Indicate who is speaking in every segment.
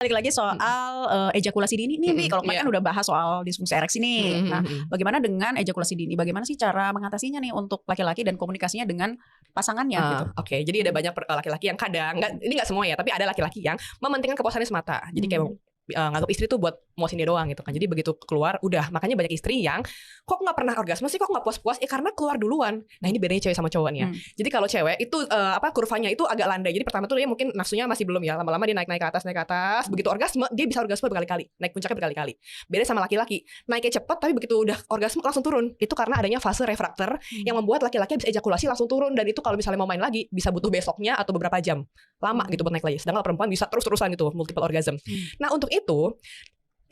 Speaker 1: Balik lagi soal ejakulasi dini nih, Bi. Kalau kemarin kan udah bahas soal disfungsi ereksi nih. Nah, bagaimana dengan ejakulasi dini? Bagaimana sih cara mengatasinya nih untuk laki-laki dan komunikasinya dengan pasangannya gitu?
Speaker 2: Oke, jadi ada banyak laki-laki yang kadang, ini nggak semua ya, tapi ada laki-laki yang mementingkan kepuasannya semata. Jadi kayak nganggap istri tuh buat muasin dia doang gitu kan. Jadi begitu keluar udah, makanya banyak istri yang kok nggak pernah orgasme sih, kok nggak puas-puas, karena keluar duluan. Nah ini bedanya cewek sama cowoknya. Jadi kalau cewek itu kurvanya itu agak landai. Jadi pertama tuh dia mungkin nafsunya masih belum ya, lama-lama dia naik ke atas. Begitu orgasme dia bisa orgasme berkali-kali, naik puncaknya berkali-kali. Beda sama laki-laki, naiknya cepat tapi begitu udah orgasme langsung turun. Itu karena adanya fase refraktor yang membuat laki-laki bisa ejakulasi langsung turun, dan itu kalau misalnya mau main lagi bisa butuh besoknya atau beberapa jam lama gitu buat naik lagi. Sedangkan perempuan bisa terus-terusan gitu, multiple orgasm. Nah untuk itu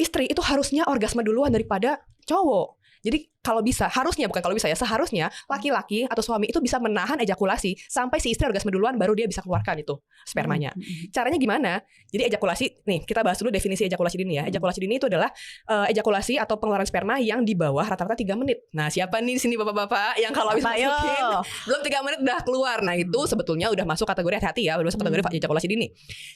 Speaker 2: istri itu harusnya orgasme duluan daripada cowok. Jadi kalau bisa, harusnya, bukan kalau bisa ya, seharusnya laki-laki atau suami itu bisa menahan ejakulasi sampai si istri orgasme duluan, baru dia bisa keluarkan itu spermanya. Caranya gimana? Jadi ejakulasi, nih kita bahas dulu definisi ejakulasi dini ya. Ejakulasi dini itu adalah ejakulasi atau pengeluaran sperma yang di bawah rata-rata 3 menit. Nah siapa nih di sini bapak-bapak yang kalau habis masukin belum 3 menit udah keluar? Nah itu sebetulnya udah masuk kategori hati-hati ya, udah masuk kategori ejakulasi dini.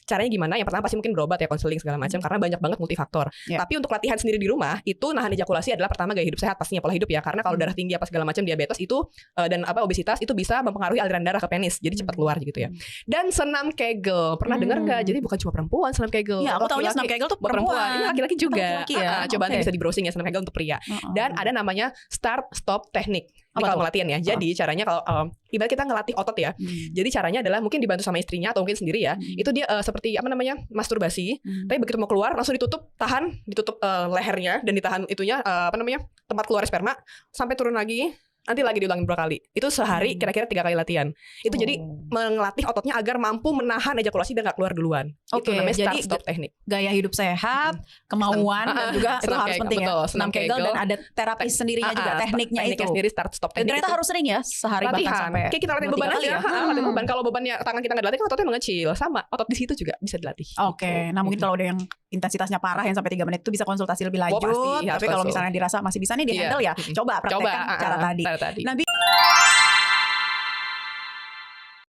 Speaker 2: Caranya gimana? Yang pertama pasti mungkin berobat ya, konseling segala macam, karena banyak banget multifaktor. Tapi untuk latihan sendiri di rumah, itu nahan ejakulasi adalah pertama gaya hidup sehat, pastinya pola hidup ya. Karena kalau darah tinggi apa segala macam, diabetes itu dan obesitas itu bisa mempengaruhi aliran darah ke penis, jadi cepat keluar gitu ya. Dan senam Kegel, pernah dengar nggak? Jadi bukan cuma perempuan senam Kegel.
Speaker 1: Iya, aku taunya senam Kegel tuh perempuan.
Speaker 2: Ini laki-laki juga.
Speaker 1: Ya?
Speaker 2: Coba nanti bisa di browsing ya, senam Kegel untuk pria. Dan ada namanya start stop teknik. Ini kalau ngelatihan ya. Jadi caranya kalau ibarat kita ngelatih otot ya. Jadi caranya adalah mungkin dibantu sama istrinya atau mungkin sendiri ya. Itu dia seperti masturbasi. Tapi begitu mau keluar langsung ditutup lehernya dan ditahan itunya tempat keluar sperma sampai turun lagi. Nanti lagi diulangin beberapa kali. Itu sehari kira-kira 3 kali latihan. Itu jadi melatih ototnya agar mampu menahan ejakulasi dan gak keluar duluan. Itu namanya start stop teknik.
Speaker 1: Gaya hidup sehat, kemauan dan juga itu harus penting ya. Senam Kegel dan ada terapis sendirinya juga, tekniknya itu.
Speaker 2: Sendiri start stop teknik.
Speaker 1: Dan ternyata harus sering ya, sehari bahkan sampai.
Speaker 2: Kayak kita latih beban aja. Latih beban. Kalau bebannya tangan kita nggak dilatih kan ototnya mengecil. Sama, otot di situ juga bisa dilatih.
Speaker 1: Oke. Nah mungkin kalau ada yang intensitasnya parah yang sampai 3 menit itu bisa konsultasi lebih lanjut. Tapi kalau misalnya dirasa masih bisa nih di handle ya, coba praktekkan cara tadi. Nabi,